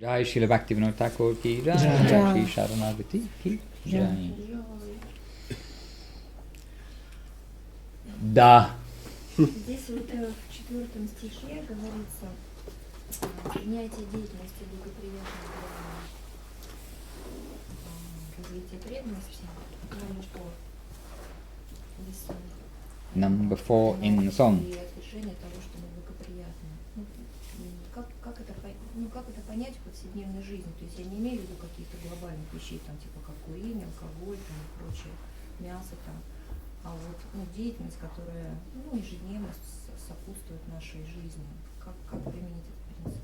Jai Srila Bhaktivinoda Thakur ki jai, Shri Sharanagati ki jai. Да. Здесь вот в 4 стихе говорится принятие деятельности благоприятной для развития преданности. Number 4 in the song. И отвержение того, что благоприятно. Как это понять в повседневной жизни? То есть я не имею в виду каких-то глобальных вещей, там, типа как курение, алкоголь там, и прочее, мясо там, а вот деятельность, которая ежедневно сопутствует нашей жизни. Как применить этот принцип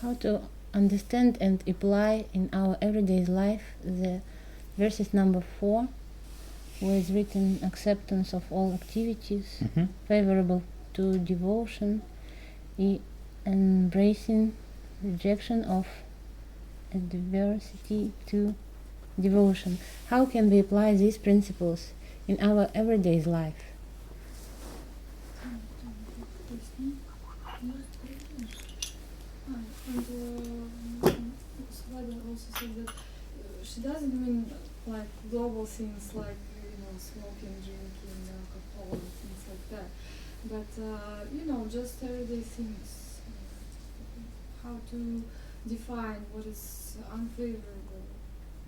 4? How to understand and apply in our everyday life the verses number 4, where is written acceptance of all activities favorable to devotion, embracing rejection of adversity to devotion. How can we apply these principles in our everyday life? Svada also said that she doesn't mean like global things like smoking, drinking, alcohol, and things like that. But just everyday things. How to define what is unfavorable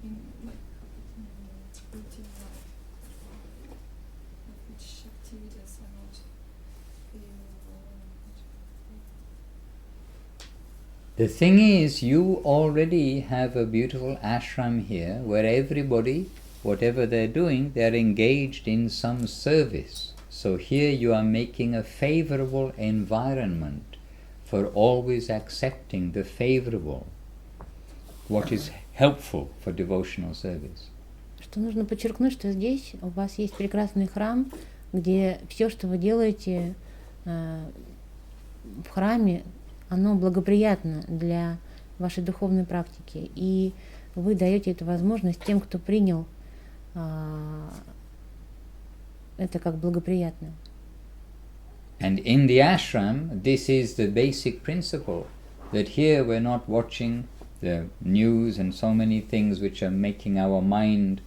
in routine life. Which activities are not favorable. The thing is, you already have a beautiful ashram here where everybody, whatever they're doing, they're engaged in some service. So here you are making a favorable environment for always accepting the favorable, what is helpful for devotional service. Что нужно подчеркнуть, что здесь у вас есть прекрасный храм, где все, что вы делаете в храме, оно благоприятно для вашей духовной практики, и вы даете эту возможность тем, кто принял это как благоприятное. And in the ashram, this is the basic principle, that here we're not watching the news and so many things which are making our mind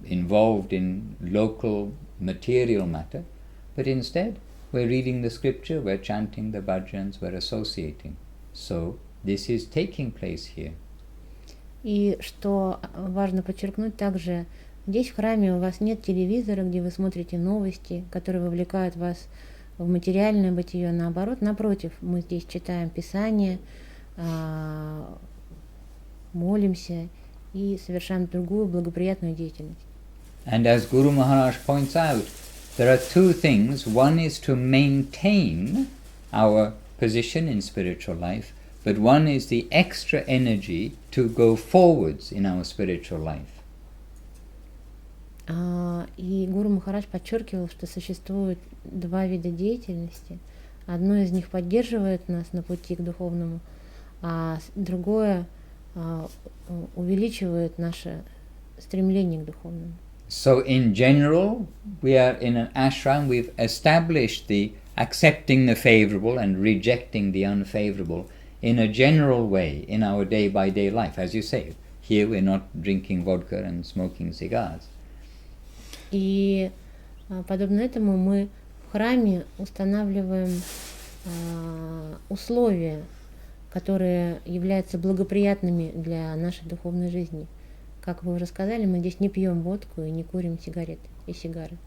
involved in local material matter, but instead we're reading the scripture, we're chanting the bhajans, we're associating. So this is taking place here. И что важно подчеркнуть также, здесь в храме у вас нет телевизора, где вы смотрите новости, которые вовлекают вас в материальное бытие. Наоборот, напротив, мы здесь читаем Писание, молимся и совершаем другую благоприятную деятельность. And as Guru Maharaj points out, there are two things. One is to maintain our position in spiritual life, but one is the extra energy to go forwards in our spiritual life. И Гуру Махарадж подчеркивал, что существует два вида деятельности. Одно из них поддерживает нас на пути к духовному, а другое увеличивает наше стремление к духовному. So in general, we are in an ashram, we've established the accepting the favorable and rejecting the unfavorable in a general way in our day-by-day life. As you say, here we're not drinking vodka and smoking cigars. И подобно этому мы в храме устанавливаем условия, которые являются благоприятными для нашей духовной жизни. Как вы уже сказали, мы здесь не пьем водку и не курим сигареты и сигары.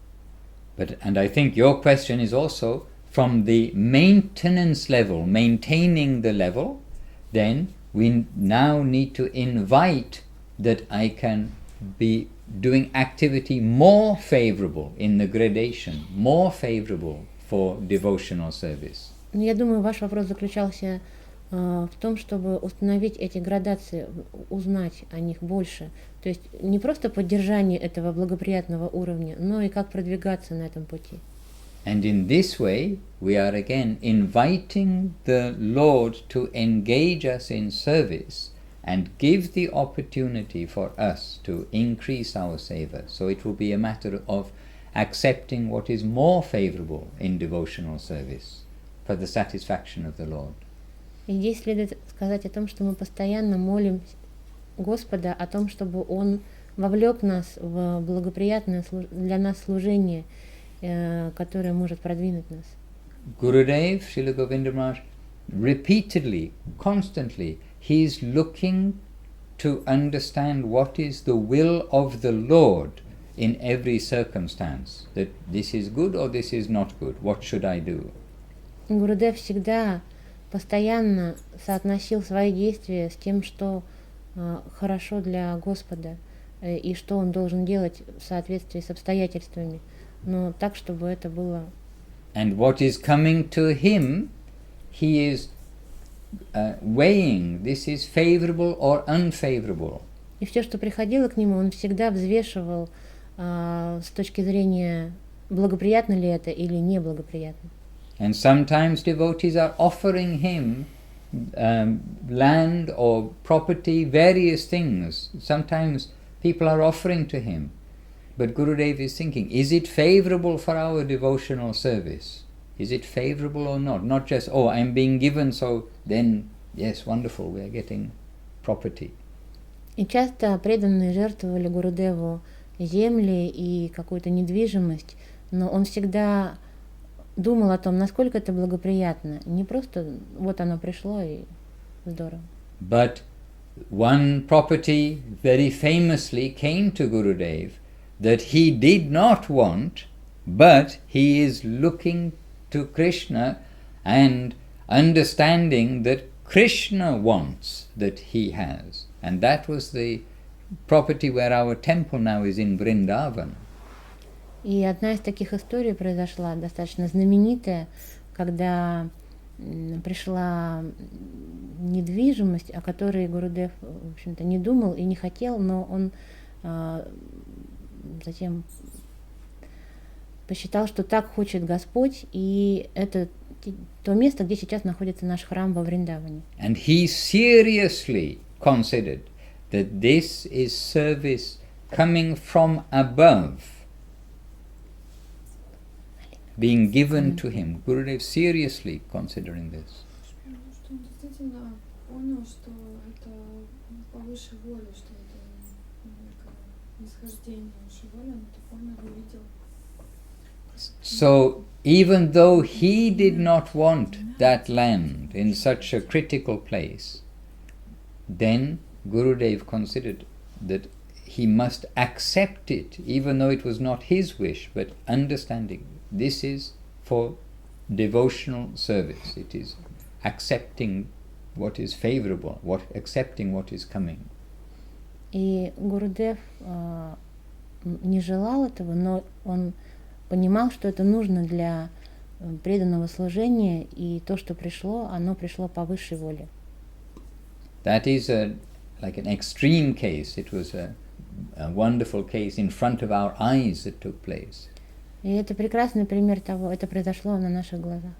And I think your question is also from the maintenance level, maintaining the level, then we now need to invite that I can be doing activity more favorable in the gradation, more favorable for devotional service. Я думаю, ваш вопрос заключался в том, чтобы установить эти градации, узнать о них больше. То есть не просто поддержание этого благоприятного уровня, но и как продвигаться на этом пути. And in this way, we are again inviting the Lord to engage us in service and give the opportunity for us to increase our seva. So it will be a matter of accepting what is more favorable in devotional service for the satisfaction of the Lord. И здесь следует сказать о том, что мы постоянно молим Господа о том, чтобы Он вовлек нас в благоприятное для нас служение, которое может продвинуть нас. Gurudev, Srila Govinda Maharaj, repeatedly, constantly, he is looking to understand what is the will of the Lord in every circumstance. That this is good or this is not good. What should I do? Гурудев всегда постоянно соотносил свои действия с тем, что хорошо для Господа и что он должен делать в соответствии с обстоятельствами, но так, чтобы это было. And what is coming to him, he is weighing. This is favorable or unfavorable. И все, что приходило к нему, он всегда взвешивал с точки зрения, благоприятно ли это или неблагоприятно. And sometimes devotees are offering him land or property, various things. Sometimes people are offering to him. But Gurudev is thinking, is it favorable for our devotional service? Is it favorable or not? Not just, oh, I'm being given, so then, yes, wonderful, we are getting property. И часто преданные жертвовали Гурудеву земли и какую-то недвижимость, но он всегда думал о том, насколько это благоприятно. Не просто вот оно пришло и здорово. But one property very famously came to Gurudev that he did not want, but he is looking to Krishna and understanding that Krishna wants that he has. And that was the property where our temple now is in Vrindavan. И одна из таких историй произошла, достаточно знаменитая, когда пришла недвижимость, о которой Гурудев, в общем-то, не думал и не хотел, но он затем посчитал, что так хочет Господь, и это то место, где сейчас находится наш храм во Вриндаване. And he seriously considered that this is service coming from above, being given to him. Gurudev seriously considering this. Что он действительно понял, что это по высшей воле, что это некое нисхождение высшей воли, он это понял и видел. So even though he did not want that land in such a critical place, then Gurudev considered that he must accept it, even though it was not his wish, but understanding this is for devotional service. It is accepting what is favorable, accepting what is coming. И Гурудев не желал этого, но он понимал, что это нужно для преданного служения, и то, что пришло, оно пришло по высшей воле. That is like an extreme case. It was a wonderful case in front of our eyes that took place. И это прекрасный пример того, это произошло на наших глазах.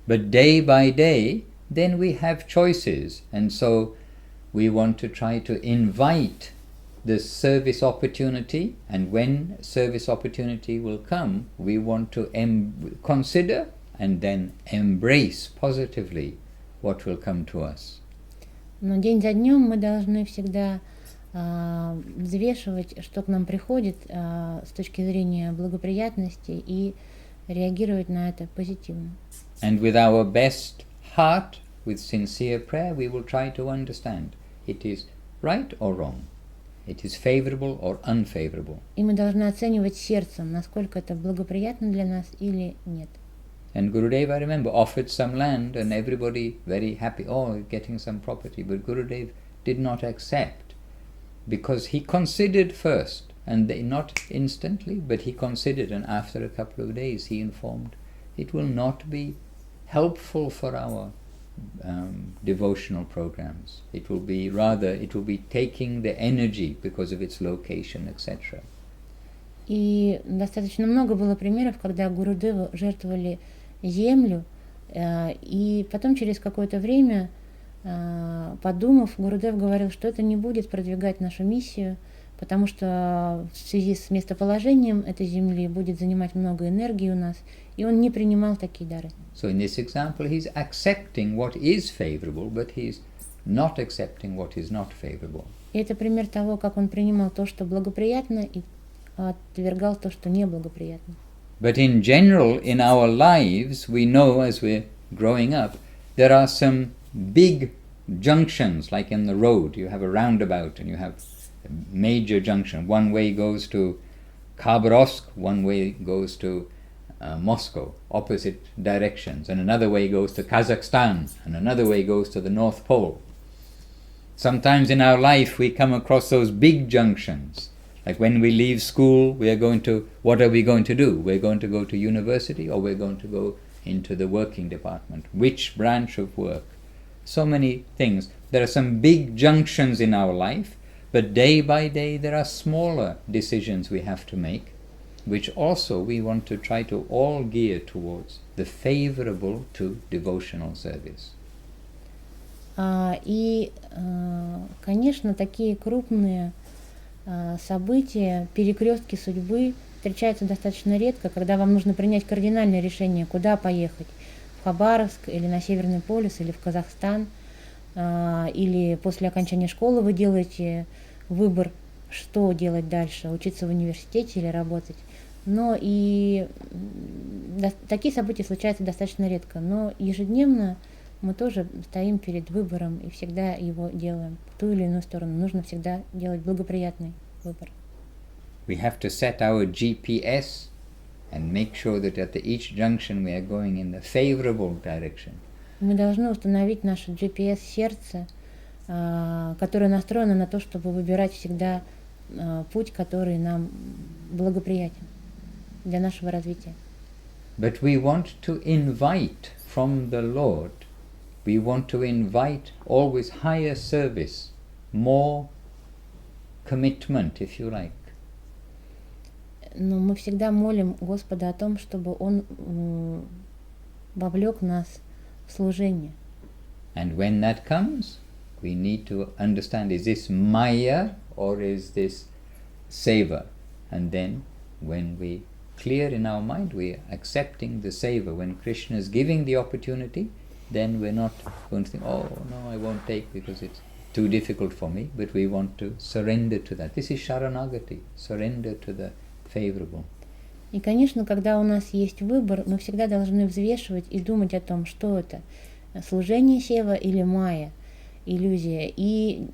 But day by day, then we have choices, and so we want to try to invite the service opportunity, and when service opportunity will come, we want to consider and then embrace positively what will come to us. Но день за днем мы должны всегда взвешивать, что к нам приходит с точки зрения благоприятности и реагировать на это позитивно. And with our best heart, with sincere prayer, we will try to understand it is right or wrong, it is favorable or unfavorable. И мы должны оценивать сердцем, насколько это благоприятно для нас или нет. And Gurudev, I remember, offered some land and everybody very happy, oh, getting some property. But Gurudev did not accept because he considered first, and not instantly, but he considered, and after a couple of days he informed, it will not be helpful for our devotional programs. It will be taking the energy because of its location, etc. И достаточно много было примеров, когда Гурудеву жертвовали землю, и потом через какое-то время, подумав, Гурудев говорил, что это не будет продвигать нашу миссию, потому что в связи с местоположением этой земли будет занимать много энергии у нас, и он не принимал такие дары. So in this example, he's accepting what is favorable, but he's not accepting what is not favorable. И это пример того, как он принимал то, что благоприятно, и отвергал то, что неблагоприятно. But in general, in our lives, we know as we're growing up, there are some big junctions, like in the road. You have a roundabout and you have a major junction. One way goes to Khabarovsk, one way goes to Moscow, opposite directions, and another way goes to Kazakhstan, and another way goes to the North Pole. Sometimes in our life we come across those big junctions. Like when we leave school, what are we going to do? We're going to go to university, or we're going to go into the working department. Which branch of work? So many things. There are some big junctions in our life, but day by day there are smaller decisions we have to make, which also we want to try to all gear towards the favorable to devotional service. Конечно, такие крупные события, перекрестки судьбы встречаются достаточно редко, когда вам нужно принять кардинальное решение, куда поехать, в Хабаровск или на Северный полюс, или в Казахстан, или после окончания школы вы делаете выбор, что делать дальше, учиться в университете или работать. Но и такие события случаются достаточно редко, но ежедневно мы тоже стоим перед выбором и всегда его делаем в ту или иную сторону. Нужно всегда делать благоприятный выбор. We have to set our GPS and make sure that at each junction we are going in the favorable direction. Мы должны установить наше GPS сердце, которое настроено на то, чтобы выбирать всегда путь, который нам благоприятен для нашего развития. But we want to invite from the Lord. We want to invite always higher service, more commitment, if you like. Но мы всегда молим Господа о том, чтобы Он вовлек нас в служение. And when that comes, we need to understand, is this Maya or is this Seva? And then when we clear in our mind, we are accepting the Seva. When Krishna is giving the opportunity, then we're not going to think, oh no, I won't take because it's too difficult for me, but we want to surrender to that. This is Sharanagati, surrender to the favorable. И, конечно, когда у нас есть выбор, мы всегда должны взвешивать и думать о том, что это, служение сева или майя, иллюзия. И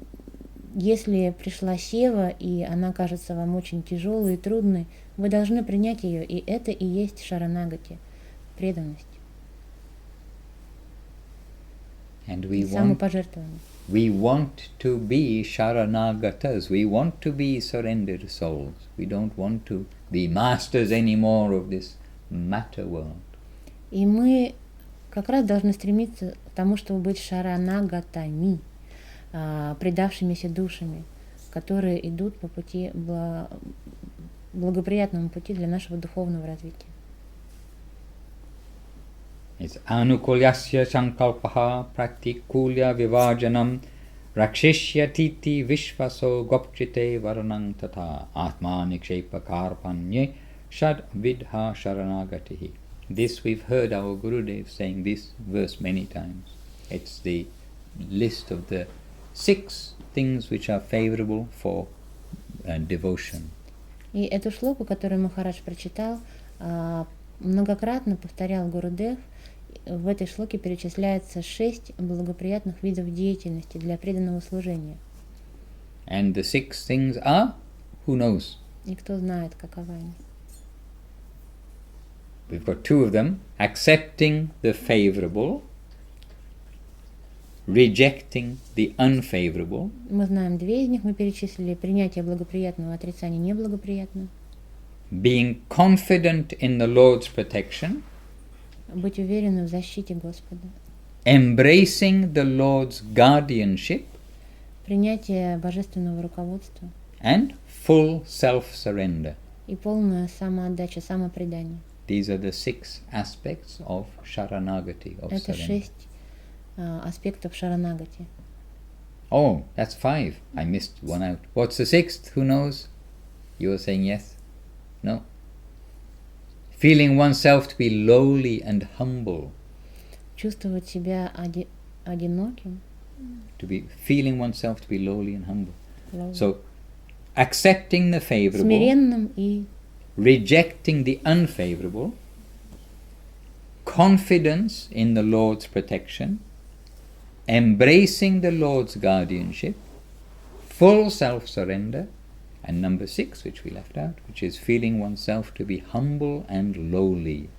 если пришла сева, и она кажется вам очень тяжелой и трудной, вы должны принять ее, и это и есть шаранагати, преданность. And самопожертвование. We want to be Sharanagatas. We want to be surrendered souls. We don't want to be masters anymore of this matter world. И мы как раз должны стремиться к тому, чтобы быть шаранагатами, предавшимися душами, которые идут по пути, благоприятному пути для нашего духовного развития. It's anukulyasya sankalpaha praktikulya vivajanam rakshishyatiti vishvaso gopchite varanang tata atmanikshepa karpanye shad vidha sharanagatihi. This we've heard our Gurudev saying this verse many times. It's the list of the 6 things which are favorable for devotion. И эту шлоку, которую Махарадж прочитал, многократно повторял Гурудев. В этой шлоке перечисляется 6 благоприятных видов деятельности для преданного служения. And the 6 things are, who knows? И кто знает, каковы они. We've got 2 of them: accepting the favorable, rejecting the unfavorable. Мы знаем 2 из них, мы перечислили: принятие благоприятного, отрицание неблагоприятного. Being confident in the Lord's protection. Быть уверенным в защите Господа. Embracing the Lord's guardianship. Принятие божественного руководства. And full self-surrender. И полная самоотдача, самопредание. These are the 6 aspects of Sharanagati, of Это surrender. 6 аспектов шаранагати. Oh, that's 5. I missed one out. What's the 6th? Who knows? You were saying yes? No? Feeling oneself to be lowly and humble. Чувствовать себя одиноким. To be feeling oneself to be lowly and humble. Lowly. So, accepting the favorable, Смиренным и rejecting the unfavorable, confidence in the Lord's protection, embracing the Lord's guardianship, full self-surrender, and number 6, which we left out, which is feeling oneself to be humble and lowly.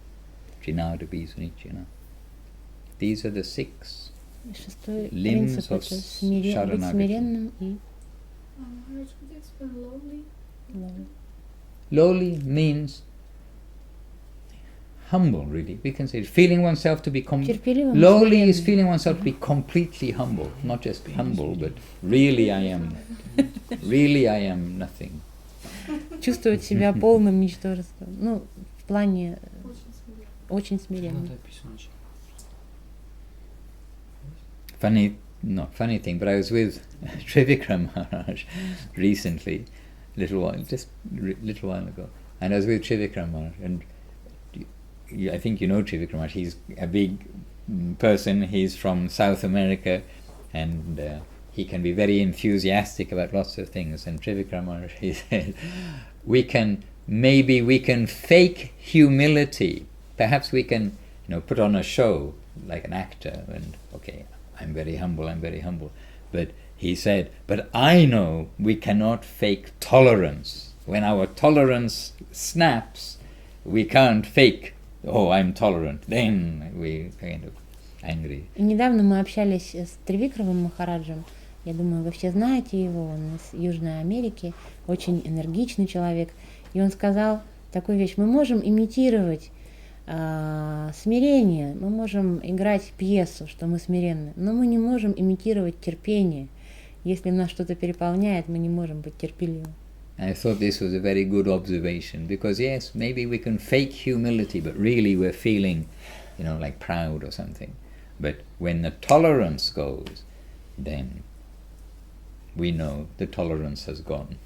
These are the 6 шестой limbs принцип of это быть Sharanagati. смиренным и Maharaj, could you explain lowly? lowly. Lowly means humble, really. We can say feeling oneself to be Терпеливым, lowly is смиренным. feeling oneself to be completely humble, not just humble, but really I am nothing. Чувствовать себя полным ничтожеством. Ну, в плане Очень смиренно. очень смиренным. Not funny thing, but I was with Trivikram Maharaj recently, little while ago, and I was with Trivikram Maharaj, and I think you know Trivikram Maharaj. He's a big person. He's from South America, and he can be very enthusiastic about lots of things. And Trivikram Maharaj, he said, we can fake humility. Perhaps we can, put on a show like an actor, and okay, I'm very humble. But he said, but I know we cannot fake tolerance. When our tolerance snaps, we can't fake, oh, I'm tolerant. Then we kind of angry. И недавно мы общались с Тривикрамом Махараджем. Я думаю, вы все знаете его, он из Южной Америки, очень энергичный человек. И он сказал такую вещь: мы можем имитировать смирение, мы можем играть пьесу, что мы смиренны, но мы не можем имитировать терпение. Если нас что-то переполняет, мы не можем быть терпеливым. I thought this was a very good observation, because yes, maybe we can fake humility, but really we're feeling, like proud or something. But when the tolerance goes, then we know the tolerance has gone.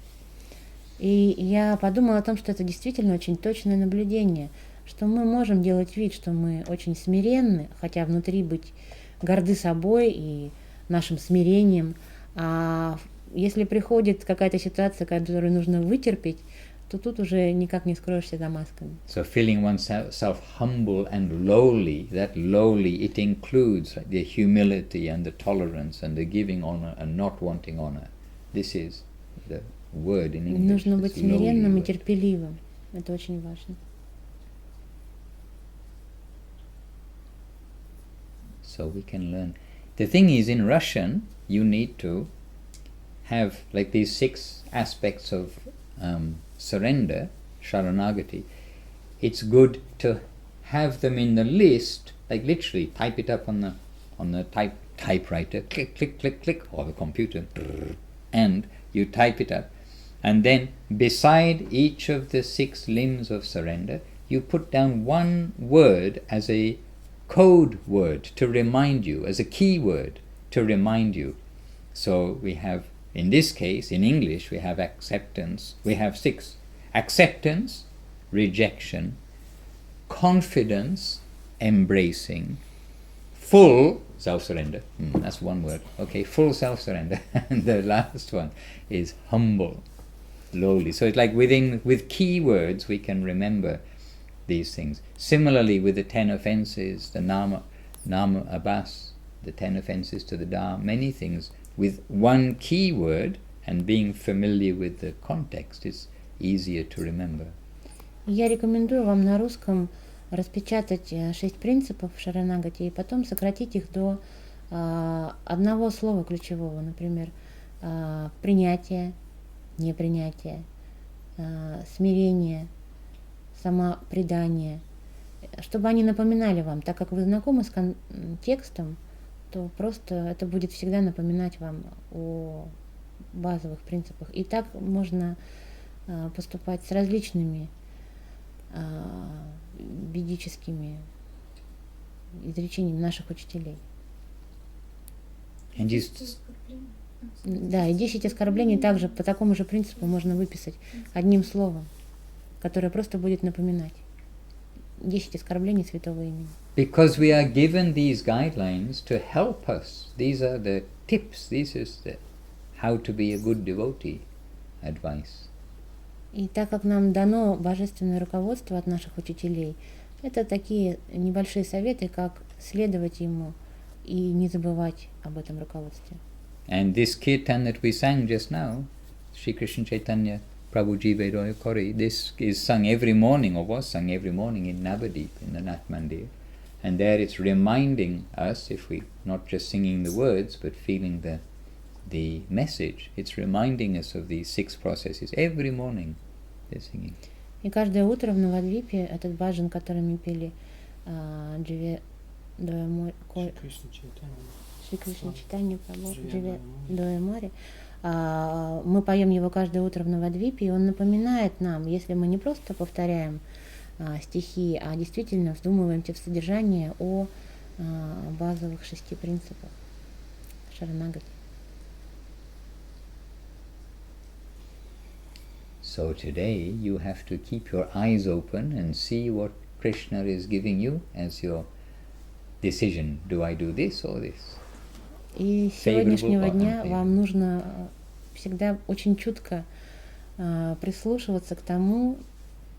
И я подумала о том, что это действительно очень точное наблюдение, что мы можем делать вид, что мы очень смиренны, хотя внутри быть горды собой и нашим смирением. А если приходит какая-то ситуация, которую нужно вытерпеть, то тут уже никак не скроешься за масками. So feeling oneself humble and lowly, that lowly, it includes the humility and the tolerance and the giving honor and not wanting honor. This is the word in English. Нужно быть смиренным и терпеливым. Это очень важно. So we can learn. The thing is, in Russian, you need to have like these 6 aspects of surrender, Sharanagati. It's good to have them in the list, like literally type it up on the typewriter, click, click, click, click, or the computer, and you type it up. And then beside each of the 6 limbs of surrender, you put down one word as a code word to remind you, as a key word to remind you. So we have, in this case, in English, we have acceptance. We have 6. Acceptance, rejection, confidence, embracing, full self-surrender. That's one word. Okay, full self-surrender. And the last one is humble, lowly. So it's like with key words we can remember these things. Similarly with the 10 offenses, the nama abhas, the 10 offenses to the Dharma, many things, with one key word and being familiar with the context is easier to remember. Я рекомендую вам на русском распечатать 6 принципов Шаранагати и потом сократить их до одного слова ключевого, например, принятие, непринятие, смирение, самопредание, чтобы они напоминали вам, так как вы знакомы с текстом, то просто это будет всегда напоминать вам о базовых принципах. И так можно поступать с различными ведическими изречениями наших учителей. And Да, и 10 оскорблений также по такому же принципу можно выписать одним словом, которое просто будет напоминать. 10 оскорблений святого имени. Because we are given these guidelines to help us. These are the tips. This is the how to be a good devotee advice. И так как нам дано божественное руководство от наших учителей, это такие небольшие советы, как следовать ему и не забывать об этом руководстве. And this kirtan that we sang just now, Sri Krishna Chaitanya Prabhu Jive Roy Kori, this is sung every morning, or was sung every morning in Navadip, in the Nath Mandir. And there it's reminding us, if we not just singing the words, but feeling the message, it's reminding us of these 6 processes. Every morning they're singing. И каждое утро в Навадвипе этот баджан, который мы пели, Дживе Шри Кришна Чайтанья Прабху Дживе Дое море, мы поем его каждое утро в Навадвипе, и он напоминает нам, если мы не просто повторяем стихи, а действительно вдумываемся в содержание о базовых 6 принципах Шаранагати. So today you have to keep your eyes open and see what Krishna is giving you as your decision. Do I do this or this? И с сегодняшнего дня вам нужно всегда очень чутко прислушиваться к тому,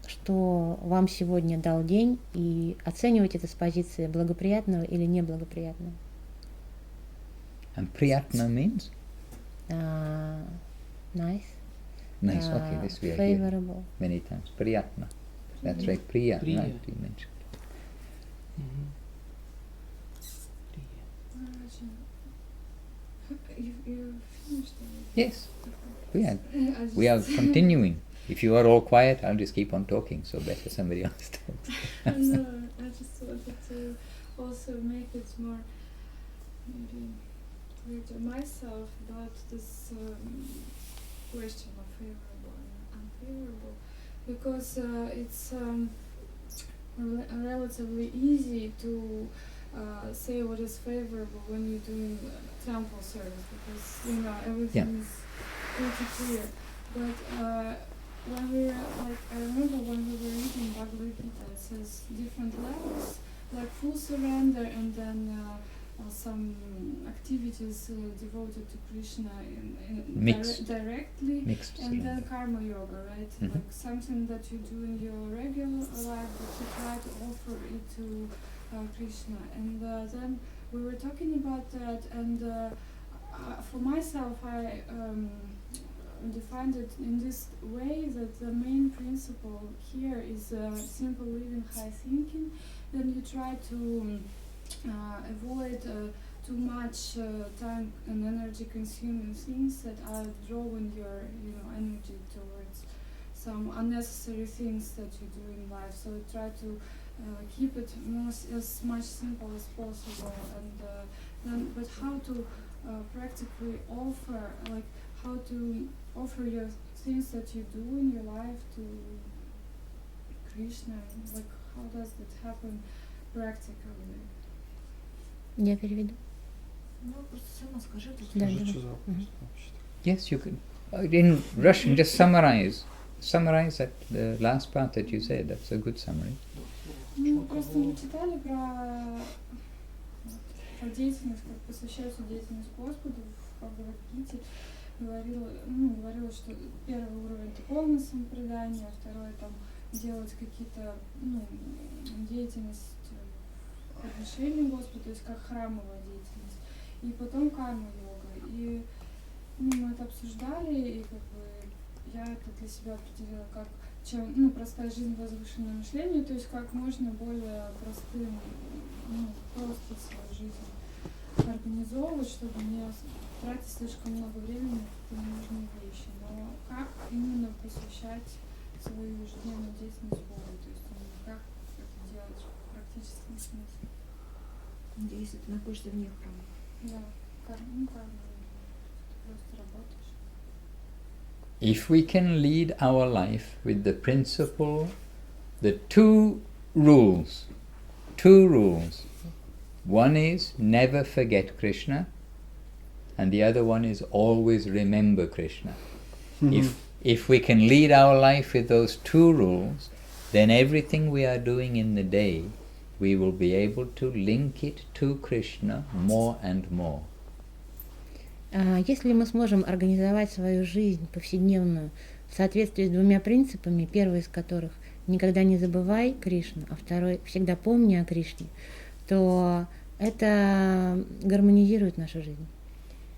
что вам сегодня дал день, и оценивать это с позиции благоприятного или неблагоприятного. And priyatna means? Nice. Nice, okay, this we are Favorable. Many times. Priyatna. That's right, priya, right, you mentioned. You finished already? Yes, we are continuing. If you are all quiet, I'll just keep on talking, so better somebody else talks. No, I just wanted to also make it more maybe clear to myself about this question of favorable and unfavorable, because it's relatively easy to say what is favorable when you're doing temple service, because everything is pretty clear. But when we I remember when we were reading Bhagavad-gita, it says different levels, like full surrender, and then some activities devoted to Krishna directly, Mixed and then karma yoga, right? Like something that you do in your regular life, but you try to offer it to Krishna. And then we were talking about that, and for myself, I defined it in this way, that the main principle here is simple living, high thinking. Then you try to avoid too much time and energy consuming things that are drawing your energy towards some unnecessary things that you do in life. So try to keep it as much simple as possible, and then but how to practically offer, like how to offer your things that you do in your life to Krishna, like how does that happen practically? Я переведу. Ну, просто сама скажи. Да, Yes, you could. In Russian, just summarize that the last part that you said. That's a good summary. Ну, просто мы читали про деятельность, как посвящать всю деятельность Господу в Бхагавад-гите. Говорила, что первый уровень это полное самопредание, а второй там делать какие-то деятельность в отношении Господа, то есть как храмовая деятельность, и потом карма-йога. И мы это обсуждали, и как бы я это для себя определила как простая жизнь, возвышенное мышление, то есть как можно более простым, просто свою жизнь организовывать, чтобы не тратить слишком много времени на ненужные вещи, но как именно посвящать свою ежедневную деятельность Богу, то есть как это делать в практическом смысле. Если ты находишься вне храма. Да, как просто работаешь. If we can lead our life with the principle, the two rules. One is never forget Krishna, and the other one is always remember Krishna. If we can lead our life with those two rules, then everything we are doing in the day, we will be able to link it to Krishna more and more. Если мы сможем организовать свою жизнь повседневную в соответствии с двумя принципами, первый из которых «никогда не забывай Кришну», а второй «всегда помни о Кришне», то это гармонизирует нашу жизнь.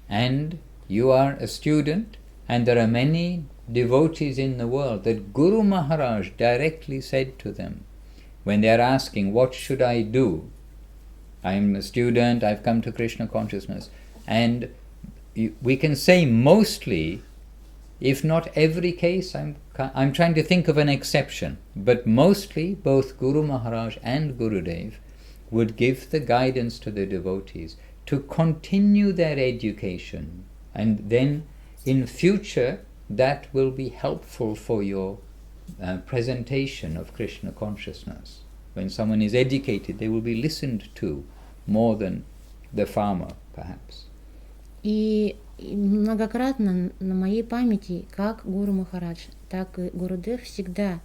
And you are a student, and there are many devotees in the world that Guru Maharaj directly said to them, when they are asking, what should I do? I am a student, I've come to Krishna consciousness. And we can say mostly, if not every case, I'm trying to think of an exception, but mostly both Guru Maharaj and Gurudev would give the guidance to the devotees to continue their education, and then in future that will be helpful for your presentation of Krishna consciousness. When someone is educated, they will be listened to more than the farmer, perhaps. И многократно на моей памяти как Гуру Махарадж, так и Гурудев всегда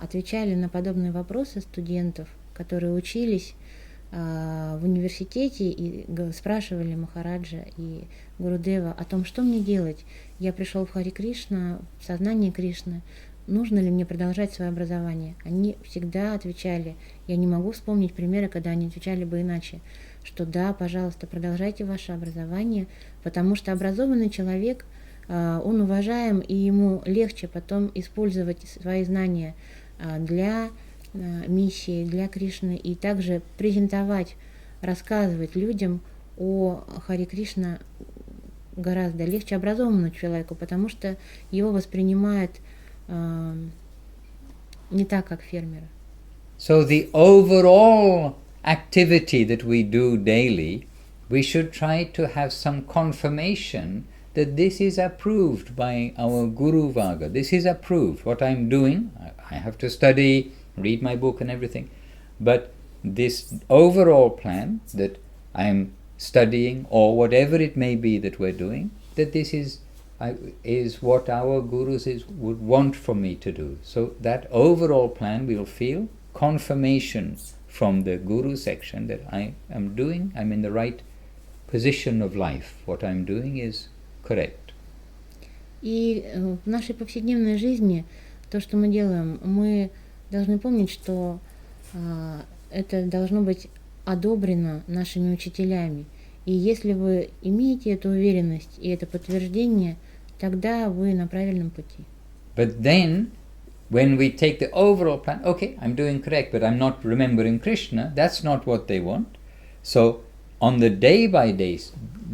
отвечали на подобные вопросы студентов, которые учились в университете и спрашивали Махараджа и Гурудева о том, что мне делать. Я пришел в Хари Кришна, в сознание Кришны, нужно ли мне продолжать свое образование? Они всегда отвечали, я не могу вспомнить примеры, когда они отвечали бы иначе, что да, пожалуйста, продолжайте ваше образование, потому что образованный человек, он уважаем, и ему легче потом использовать свои знания для миссии, для Кришны, и также презентовать, рассказывать людям о Хари Кришна гораздо легче образованному человеку, потому что его воспринимают не так, как фермера. So the overall activity that we do daily, we should try to have some confirmation that this is approved by our Guru Varga. This is approved. What I'm doing, I have to study, read my book and everything, but this overall plan that I'm studying, or whatever it may be that we're doing, that this is what our gurus would want for me to do. So that overall plan we'll feel confirmation from the guru section that I'm in the right position of life. What I'm doing is correct. И в нашей повседневной жизни то, что мы делаем, мы должны помнить, что это должно быть одобрено нашими учителями. И если вы имеете эту уверенность и это подтверждение, тогда вы на правильном пути. But then, when we take the overall plan, okay, I'm doing correct, but I'm not remembering Krishna, that's not what they want. So, on the day-by-day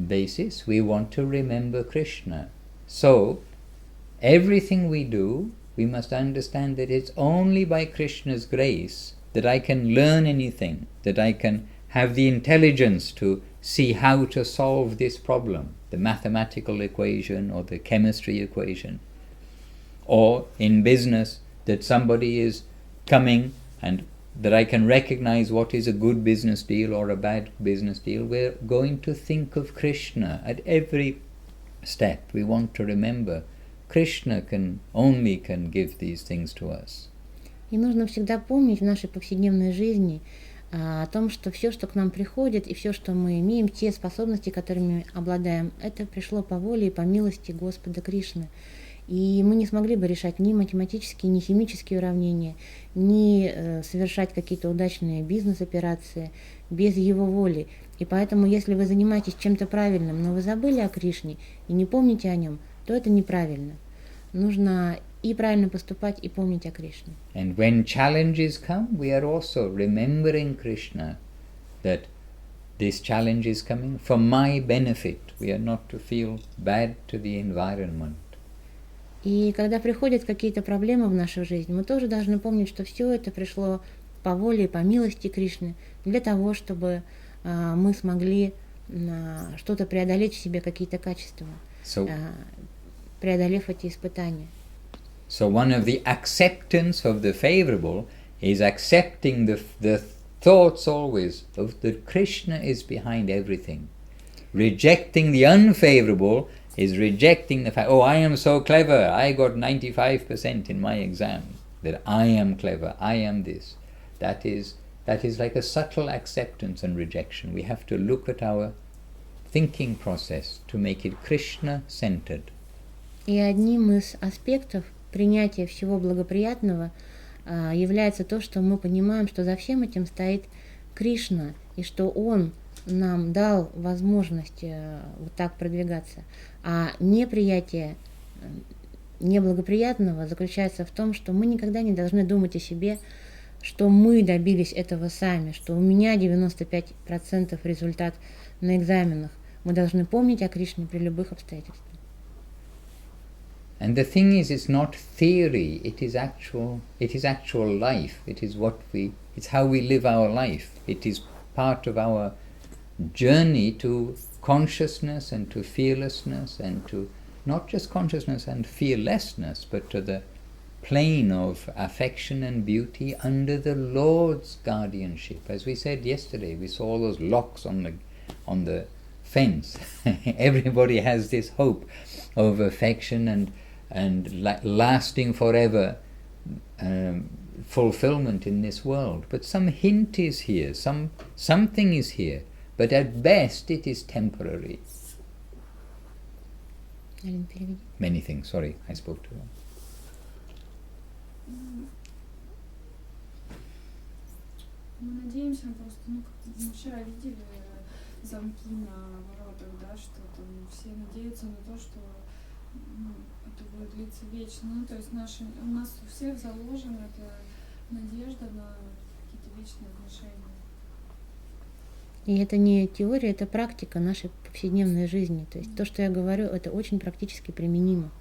basis, we want to remember Krishna. So, everything we do, we must understand that it's only by Krishna's grace that I can learn anything, that I can have the intelligence to see how to solve this problem, the mathematical equation or the chemistry equation. Or in business, that somebody is coming and that I can recognize what is a good business deal or a bad business deal. We're going to think of Krishna at every step. We want to remember Krishna only can give these things to us. И нужно всегда помнить в нашей повседневной жизни о том, что все, что к нам приходит, и все, что мы имеем, те способности, которыми обладаем, это пришло по воле и по милости Господа Кришны. И мы не смогли бы решать ни математические, ни химические уравнения, ни совершать какие-то удачные бизнес-операции без Его воли. И поэтому, если вы занимаетесь чем-то правильным, но вы забыли о Кришне и не помните о Нем, то это неправильно. Нужно и правильно поступать, и помнить о Кришне. And when challenges come, we are also remembering Krishna, that this challenge is coming for my benefit. We are not to feel bad to the environment. И когда приходят какие-то проблемы в нашу жизнь, мы тоже должны помнить, что все это пришло по воле и по милости Кришны, для того, чтобы мы смогли что-то преодолеть в себе, какие-то качества, преодолев эти испытания. So one of the acceptance of the favorable is accepting the thoughts always of that Krishna is behind everything. rejecting the unfavorable is rejecting the fact, oh, I am so clever, I got 95% in my exam, that I am clever, I am this. That is like a subtle acceptance and rejection. We have to look at our thinking process to make it Krishna-centered. И одним из аспектов принятия всего благоприятного является то, что мы понимаем, что за всем этим стоит Кришна, и что Он нам дал возможность вот так продвигаться. А неприятие неблагоприятного заключается в том, что мы никогда не должны думать о себе, что мы добились этого сами, что у меня 95% результат на экзаменах. Мы должны помнить о Кришне при любых обстоятельствах. And the thing is, it's not theory, it is actual life. It's how we live our life. It is part of our journey to consciousness and to fearlessness, and to not just consciousness and fearlessness, but to the plane of affection and beauty under the Lord's guardianship. As we said yesterday, we saw all those locks on the fence. Everybody has this hope of affection and lasting forever fulfillment in this world. But some hint is here, something is here, but at best it is temporary. Many things, sorry, I spoke too long. Мы надеемся просто, как мы вчера видели замки на воротах, да, что там все надеются на то, что это будет длиться вечно. То есть у нас у всех заложена эта надежда на какие-то вечные отношения. И это не теория, это практика нашей повседневной жизни. То есть то, что я говорю, это очень практически применимо.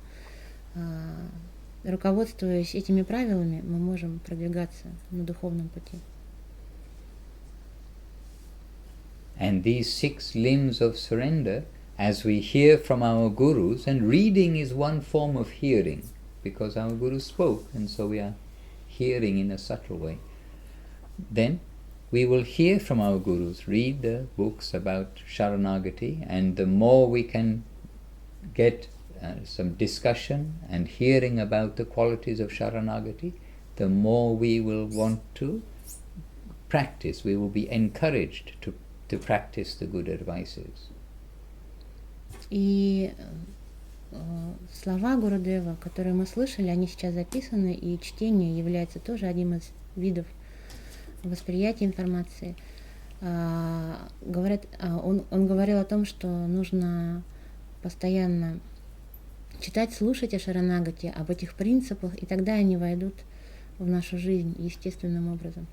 Руководствуясь этими правилами, мы можем продвигаться на духовном пути. And these 6 limbs of surrender, as we hear from our gurus, and reading is one form of hearing, because our gurus spoke, and so we are hearing in a subtle way. Then we will hear from our gurus, read the books about Sharanagati, and the more we can get some discussion and hearing about the qualities of Sharanagati, the more we will want to practice. We will be encouraged to practice the good advices. И слова Гурудева, которые мы слышали, они сейчас записаны, и чтение является тоже одним из видов восприятия информации. Он говорил о том, что нужно постоянно читать, слушать о Шаранагати, об этих принципах, и тогда они войдут в нашу жизнь естественным образом.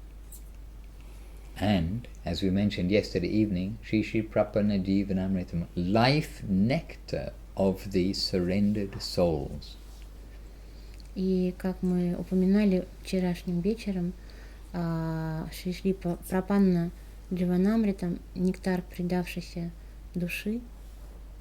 And, as we mentioned yesterday evening, Shri Shri Prapana Jivanamritam, life nectar of the surrendered souls. И как мы упоминали вчерашним вечером, Шри Шри Прапанна Дживанамритам, нектар предавшейся души.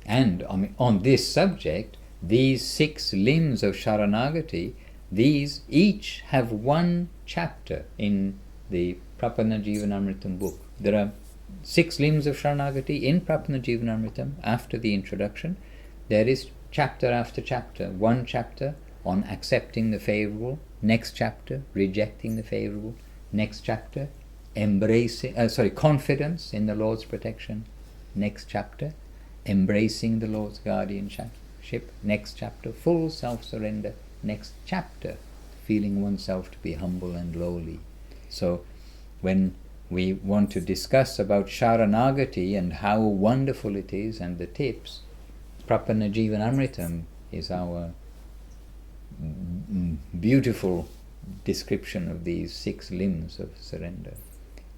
And on this subject, these 6 limbs of Sharanagati, these each have one chapter in the Prapanna Jivanamritam book. There are 6 limbs of Sharanagati in Prapanna Jivanamritam. After the introduction, there is chapter after chapter. One chapter on accepting the favorable, next chapter rejecting the favorable, next chapter confidence in the Lord's protection, next chapter embracing the Lord's guardianship, next chapter full self-surrender, next chapter feeling oneself to be humble and lowly. So when we want to discuss about Sharanagati and how wonderful it is and the tips, Prapanna Jivanamritam is our beautiful description of these 6 limbs of surrender.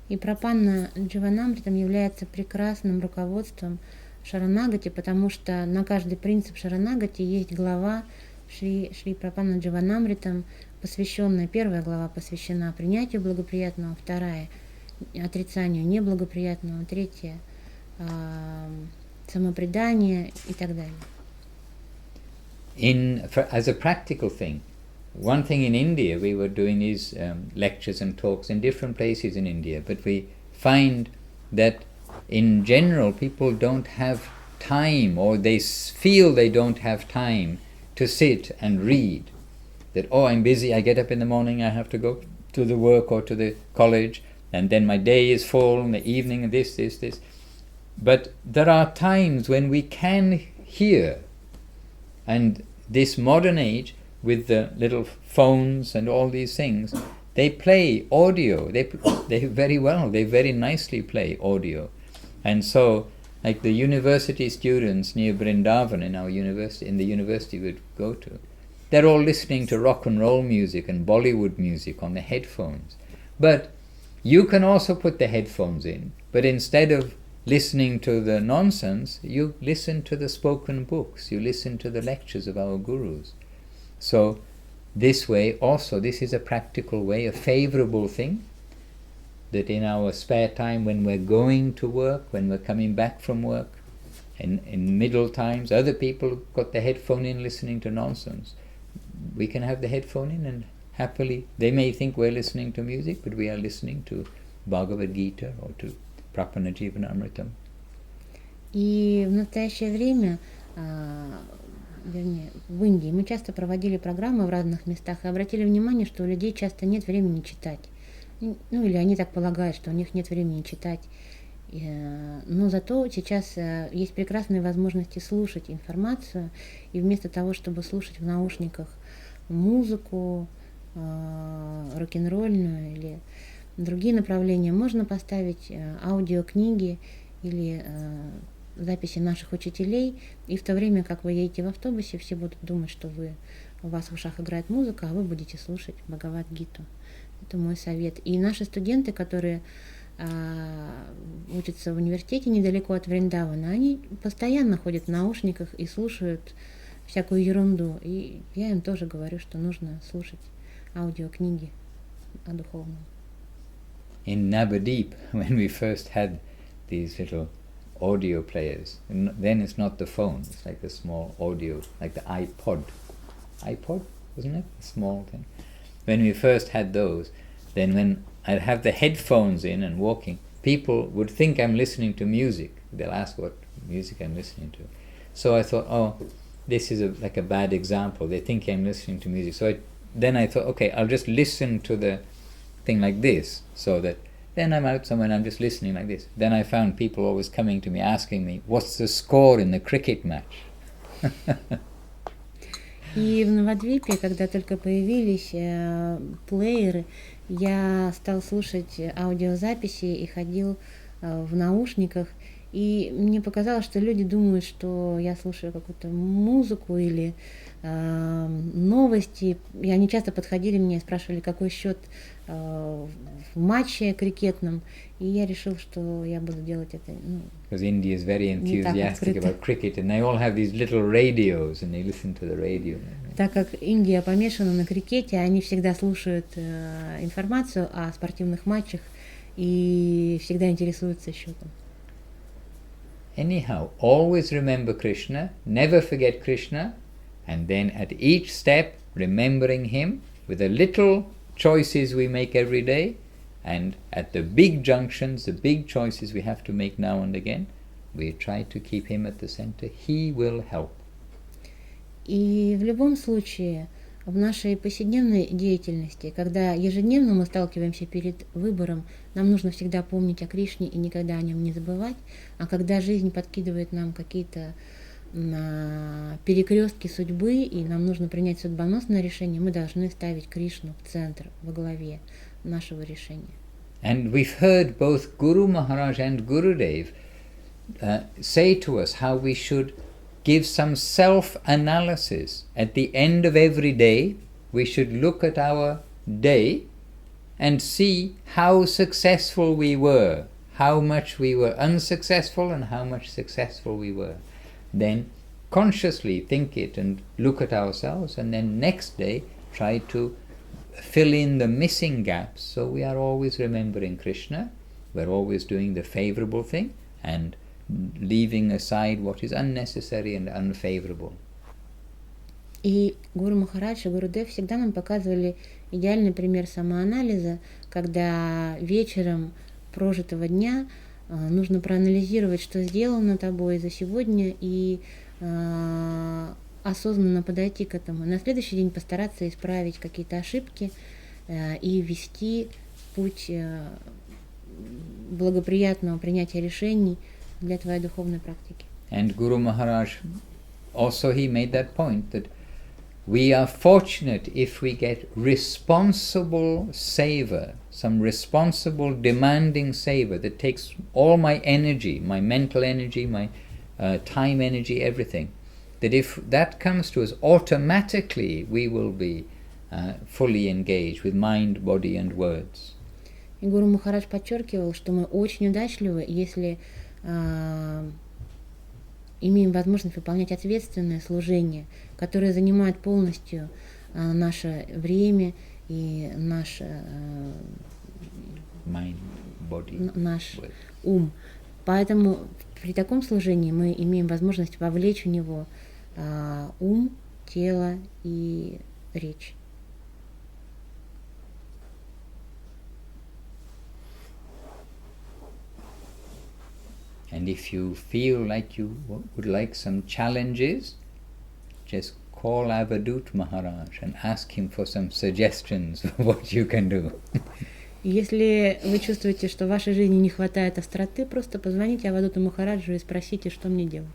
И Прапанна Дживанамритам является прекрасным руководством Шаранагати, потому что на каждый принцип Шаранагати есть глава Шри Прапанна Дживанамритам, посвященная, первая глава посвящена принятию благоприятного, вторая отрицанию неблагоприятного, третья самопредание и так далее. As a practical thing, one thing in India we were doing these lectures and talks in different places in India, but we find that in general, people don't have time, or they feel they don't have time to sit and read. That, oh, I'm busy, I get up in the morning, I have to go to the work or to the college, and then my day is full, in the evening, and this. But there are times when we can hear, and this modern age, with the little phones and all these things, they play audio. They very well, they very nicely play audio. And so, like the university students near Vrindavan in the university we'd go to, they're all listening to rock and roll music and Bollywood music on the headphones. But you can also put the headphones in, but instead of listening to the nonsense, you listen to the spoken books, you listen to the lectures of our gurus. So this way also, this is a practical way, a favorable thing, that in our spare time, when we're going to work, when we're coming back from work, in middle times, other people got the headphone in listening to nonsense. We can have the headphone in and happily, they may think we're listening to music, but we are listening to Bhagavad Gita or to Prapana Jivanamritam. И в настоящее время, вернее, в Индии мы часто проводили программы в разных местах и обратили внимание, что у людей часто нет времени читать. Ну, или они так полагают, что у них нет времени читать. Но зато сейчас есть прекрасные возможности слушать информацию, и вместо того, чтобы слушать в наушниках музыку, рок-н-ролльную или другие направления, можно поставить аудиокниги или записи наших учителей, и в то время, как вы едете в автобусе, все будут думать, что у вас в ушах играет музыка, а вы будете слушать Бхагавад-гиту. Это мой совет. И наши студенты, которые учатся в университете недалеко от Вриндавана, они постоянно ходят в наушниках и слушают всякую ерунду. И я им тоже говорю, что нужно слушать аудиокниги о духовном. In Navadip, when we first had these little audio players, and then it's not the phone, it's like a small audio, like the iPod, wasn't it? A small thing. When we first had those, then when I'd have the headphones in and walking, people would think I'm listening to music. They'll ask what music I'm listening to. So I thought, oh, this is like a bad example. They think I'm listening to music. So then I thought, okay, I'll just listen to the thing like this, so that then I'm out somewhere and I'm just listening like this. Then I found people always coming to me, asking me, what's the score in the cricket match? И в Навадвипе, когда только появились плееры, я стал слушать аудиозаписи и ходил в наушниках. И мне показалось, что люди думают, что я слушаю какую-то музыку или новости. И они часто подходили мне и спрашивали, какой счет в матче крикетном. И я решил, что я буду делать это. Because India is very enthusiastic about cricket, and they all have these little radios, and they listen to the radio. Так как Индия помешана на крикете, они всегда слушают информацию о спортивных матчах и всегда интересуются счетом. Anyhow, always remember Krishna, never forget Krishna, and then at each step remembering him with the little choices we make every day, and at the big junctions, the big choices we have to make now and again, we try to keep him at the center. He will help. И в любом случае, в нашей повседневной деятельности, когда ежедневно мы сталкиваемся перед выбором, нам нужно всегда помнить о Кришне и никогда о нем не забывать, а когда жизнь подкидывает нам какие-то перекрестки судьбы, и нам нужно принять судьбоносное решение, мы должны ставить Кришну в центр, во главе нашего решения. And we've heard both Guru Maharaj and Gurudev say to us how we should give some self-analysis. At the end of every day, we should look at our day and see how successful we were, how much we were unsuccessful and how much successful we were. Then consciously think it and look at ourselves, and then next day try to fill in the missing gaps, so we are always remembering Krishna, we're always doing the favorable thing and leaving aside what is unnecessary and unfavorable. И Гуру Махарадж и Гурудев всегда нам показывали идеальный пример самоанализа, когда вечером прожитого дня нужно проанализировать, что сделано тобой за сегодня, и осознанно подойти к этому. На следующий день постараться исправить какие-то ошибки и вести путь благоприятного принятия решений для твоей духовной практики. And Guru Maharaj also he made that point that we are fortunate if we get responsible seva, some responsible demanding seva that takes all my energy, my mental energy, my time energy, everything. That if that comes to us, automatically we will be fully engaged with mind, body and words. И Гуру Махарадж подчеркивал, что мы очень удачливы, если имеем возможность выполнять ответственное служение, которое занимает полностью наше время и наш Mind, body, наш words. ум. Поэтому при таком служении мы имеем возможность вовлечь в него ум, тело и речь. And if you feel like you would like some challenges, just call Avadut Maharaj and ask him for some suggestions of what you can do. Если вы чувствуете, что в вашей жизни не хватает остроты, просто позвоните Авадуту Махараджу и спросите, что мне делать.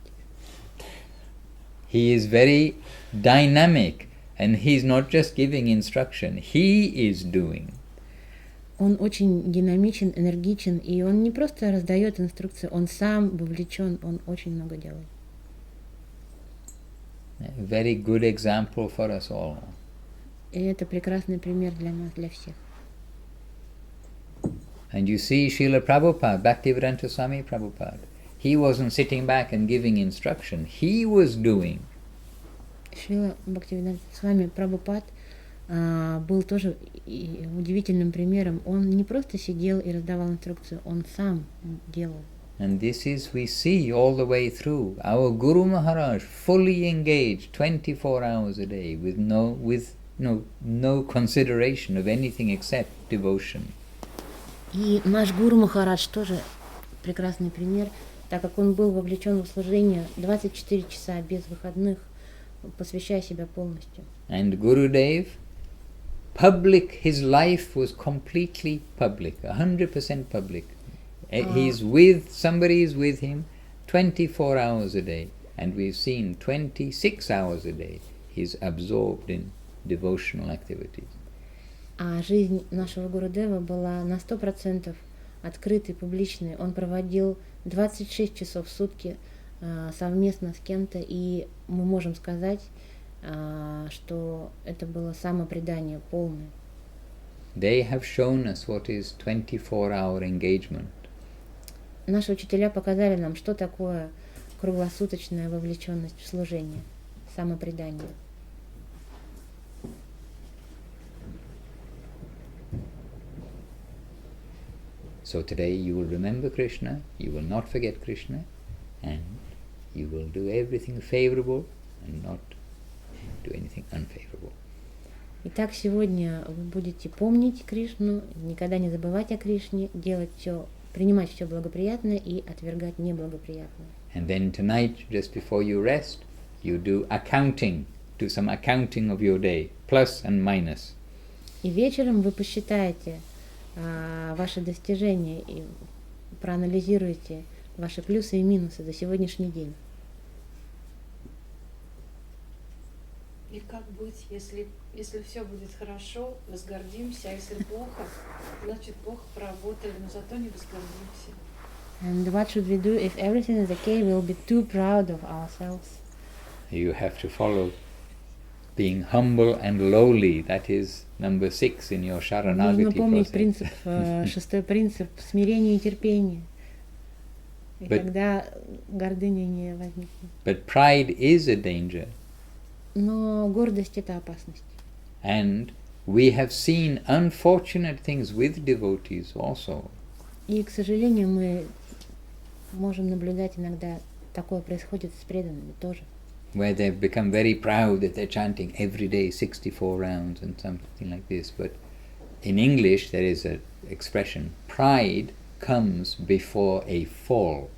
He is very dynamic and he's not just giving instruction, he is doing. Он очень динамичен, энергичен, и он не просто раздает инструкции, он сам вовлечен, он очень много делает. A very good example for us all. И это прекрасный пример для нас, для всех. And you see Srila Prabhupada, Bhaktivedanta Swami Prabhupada, he wasn't sitting back and giving instruction, he was doing. Шрила Бхактивиданта Свами Прабхупад был тоже удивительным примером. Он не просто сидел и раздавал инструкцию, он сам делал. And this is, we see all the way through, our Guru Maharaj fully engaged 24 hours a day with no consideration of anything except devotion. И наш Гуру Махарадж тоже прекрасный пример, так как он был вовлечен в служение 24 часа без выходных, посвящая себя полностью. And Gurudev, his life was completely public, 100% public. Somebody is with him 24 hours a day, and we've seen 26 hours a day he's absorbed in devotional activities. А жизнь нашего Гурудева была на 100% открытой, публичной. Он проводил 26 часов в сутки совместно с кем-то, и мы можем сказать, что это было самопредание полное. They have shown us what is 24-hour engagement. Наши учителя показали нам, что такое круглосуточная вовлеченность в служение, самопредание. So today you will remember Krishna, you will not forget Krishna, and you will do everything favorable and not do anything unfavorable. Итак, сегодня вы будете помнить Кришну, никогда не забывать о Кришне, делать все, принимать все благоприятное и отвергать неблагоприятное. And then tonight, just before you rest, you do some accounting of your day, plus and minus. И вечером вы посчитаете ваши достижения и проанализируете ваши плюсы и минусы за сегодняшний день. И как быть, если все будет хорошо, возгордимся, а если плохо, значит плохо поработали, но зато не возгордимся. And what should we do if everything is okay? We'll be too proud of ourselves. You have to follow being humble and lowly. That is number 6 in your Sharanagati Нужно помнить process. принцип, шестой принцип смирения и терпения. И тогда гордыня не возникнет. But pride is a danger. Но гордость — это опасность. And we have seen unfortunate things with devotees also. И, к сожалению, мы можем наблюдать иногда, такое происходит с преданными тоже. Where they've become very proud that they're chanting every day 64 rounds and something like this. But in English there is an expression, pride comes before a fall.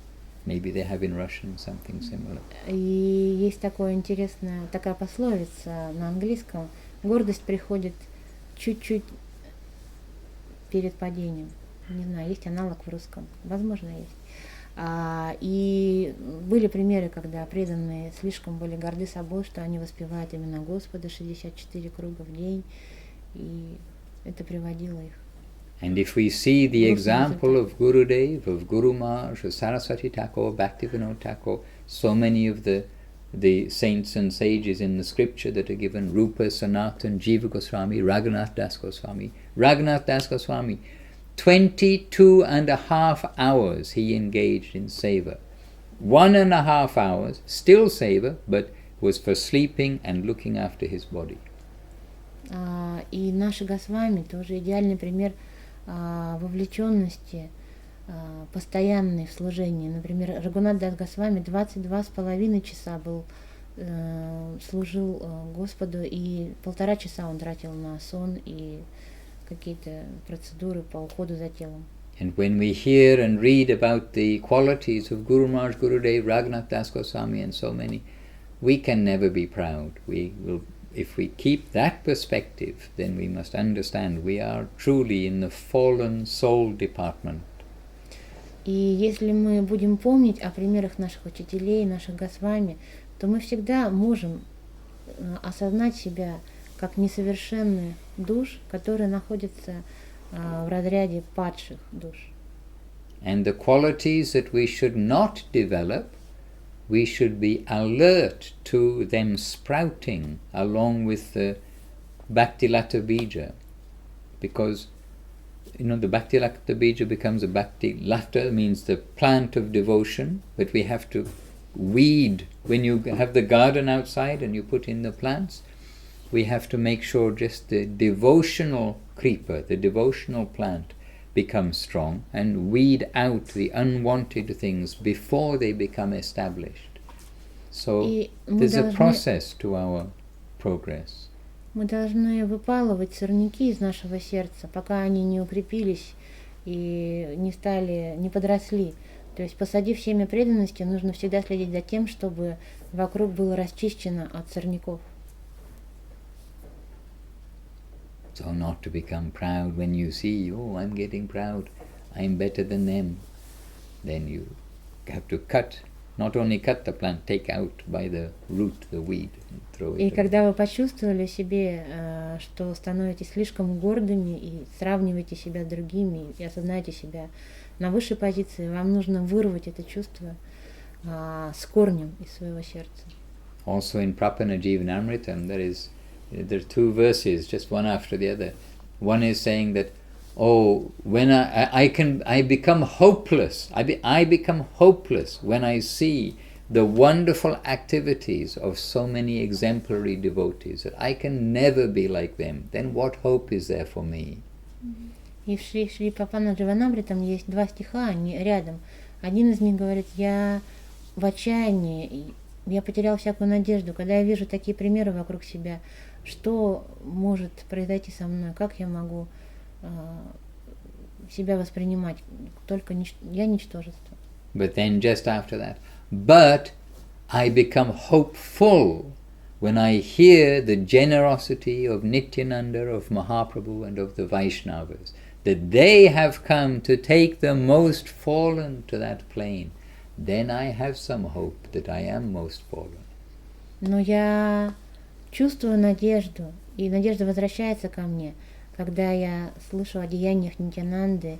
Maybe they have in Russian something similar. И есть такая пословица на английском: гордость приходит чуть-чуть перед падением. Не знаю, есть аналог в русском, возможно, есть. И были примеры, когда преданные слишком были горды собой, что они воспевают имена Господа 64 круга в день, и это приводило их. And if we see the example of Gurudev, of Guru Maharaj, of Saraswati Thakur, Bhaktivinoda Thakur, so many of the saints and sages in the scripture that are given, Rupa, Sanatan, Jiva Goswami, Raghunath Das Goswami. Raghunath Das Goswami, 22.5 hours he engaged in seva. 1.5 hours, still seva, but was for sleeping and looking after his body. И наши Госвами тоже идеальный пример вовлеченности, постоянной в служении. Например, Рагунат Дас Госвами 22,5 часа служил Господу, и 1,5 часа он тратил на сон и какие-то процедуры по уходу за телом. And when we hear and read about the qualities of Guru Maharaj, Gurudev, Raghunath Das Goswami and so many, we can never be proud. If we keep that perspective, then we must understand we are truly in the fallen soul department. И если мы будем помнить о примерах наших учителей, наших Госвами, то мы всегда можем осознать себя как несовершенных душ, которые находятся в разряде падших душ. And the qualities that we should not develop, we should be alert to them sprouting along with the Bhakti-lata bija. Because, the Bhakti-lata bija becomes a Bhakti-lata, means the plant of devotion, but we have to weed. When you have the garden outside and you put in the plants, we have to make sure just the devotional creeper, the devotional plant, become strong and weed out the unwanted things before they become established. So there's a process to our progress. Мы должны выпалывать сорняки из нашего сердца, пока они не укрепились и не подросли. То есть, посадив семя преданности, нужно всегда следить за тем, чтобы вокруг было расчищено от сорняков. So not to become proud when you see, oh, I'm getting proud, I'm better than them. Then you have to not only cut the plant, take out by the root the weed and throw it away. И когда вы почувствовали в себе, что становитесь слишком гордыми и сравниваете себя с другими, и осознаете себя на высшей позиции, вам нужно вырвать это чувство с корнем из своего сердца. Also in Prapana Jivanamritam, there are two verses, just one after the other. One is saying that, when I become hopeless. I become hopeless when I see the wonderful activities of so many exemplary devotees, that I can never be like them. Then what hope is there for me? И в Шри Прапана Дживанамритам есть 2 стиха, они рядом. Один из них говорит: я в отчаянии, я потерял всякую надежду, когда я вижу такие примеры вокруг себя. Что может произойти со мной? Как я могу себя воспринимать? Только я ничтожество. But then just after that, but I become hopeful when I hear the generosity of Nityananda, of Mahaprabhu and of the Vaishnavas, that they have come to take the most fallen to that plane. Then I have some hope that I am most fallen. Но я чувствую надежду, и надежда возвращается ко мне, когда я слышу о деяниях Нитянанды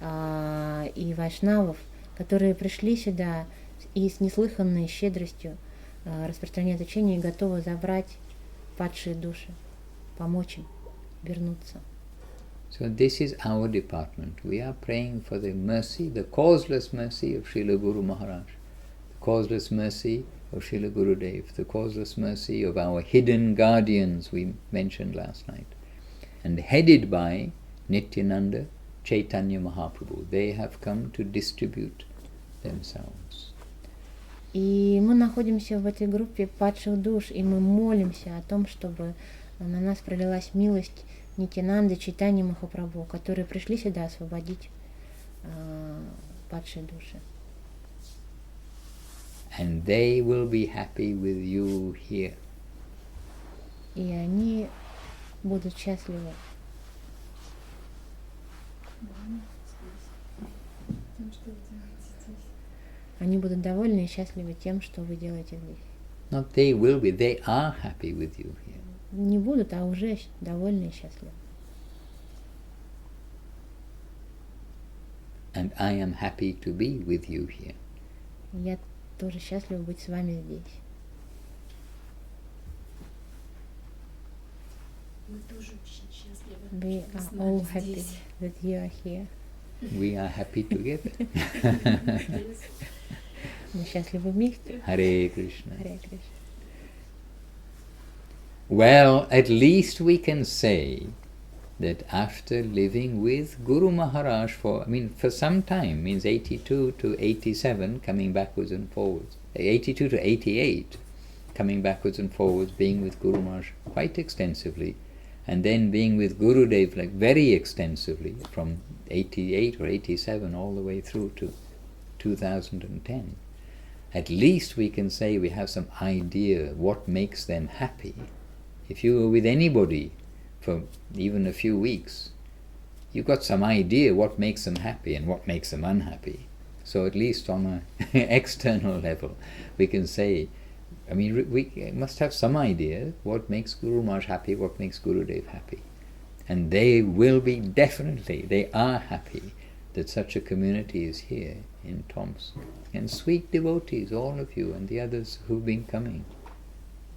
и вайшнавов, которые пришли сюда и с неслыханной щедростью распространяют учение и готовы забрать падшие души, помочь им вернуться. So this is our department. We are praying for the mercy, the causeless mercy of Srila Guru Maharaj, the causeless mercy of Srila Gurudev, the causeless mercy of our hidden guardians we mentioned last night, and headed by Nityananda, Chaitanya Mahaprabhu. They have come to distribute themselves. И мы находимся в этой группе падших душ, и мы молимся о том, чтобы на нас пролилась милость Нитянанды, Чайтаньи Махапрабху, которые пришли сюда освободить падшие души. And they will be happy with you here. И они будут счастливы. Тем, что вы делаете здесь. Они будут довольны и счастливы тем, что вы делаете здесь. Not they will be, they are happy with you here. Не будут, а уже довольны и счастливы. And I am happy to be with you here. Я тоже счастлива быть с вами здесь. Мы тоже очень счастливы. We что вы с are нами all happy здесь. that you are here. We are happy together. Yes. Мы счастливы вместе. Hare Krishna. Харе Кришна. Well, at least we can say that after living with Guru Maharaj for some time, means 82 to 87, coming backwards and forwards, 82 to 88, coming backwards and forwards, being with Guru Maharaj quite extensively, and then being with Gurudev like very extensively from 88 or 87 all the way through to 2010. At least we can say we have some idea what makes them happy. If you were with anybody for even a few weeks, you've got some idea what makes them happy and what makes them unhappy. So at least on an external level, we can say, we must have some idea what makes Guru Maharaj happy, what makes Gurudev happy. And they will be definitely, they are happy that such a community is here in Tomsk. And sweet devotees, all of you and the others who've been coming,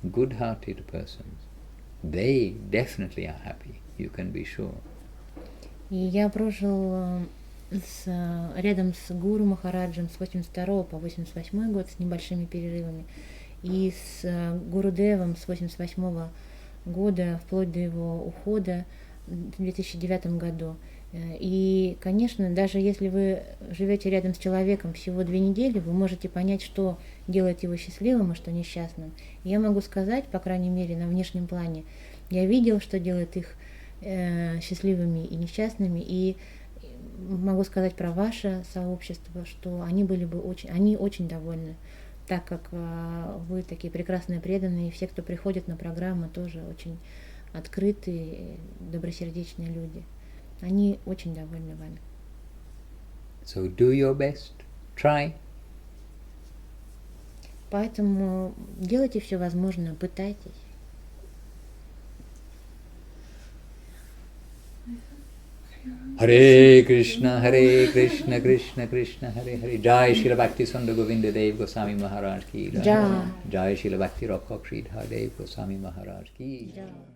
good-hearted persons, they definitely are happy, you can be sure. И я прожил рядом с Гуру Махараджем с 82 по 88 год с небольшими перерывами, и с Гурудевом с 88 года вплоть до его ухода в 2009 году. И, конечно, даже если вы живете рядом с человеком всего 2 недели, вы можете понять, что делает его счастливым, а что несчастным. И я могу сказать, по крайней мере, на внешнем плане, я видел, что делает их счастливыми и несчастными, и могу сказать про ваше сообщество, что они очень довольны, так как вы такие прекрасные преданные, и все, кто приходит на программу, тоже очень открытые, добросердечные люди. Они очень довольны вами. So do your best, try. Поэтому делайте все возможное, пытайтесь. Hare Krishna, Krishna Krishna, Hare Hare. Jai Srila Bhakti Sundar Govinda Dev Goswami Maharaj ki jai. Jai. Jai Srila Bhakti Rakshak Sridhar Dev Goswami Maharaj ki jai. Да.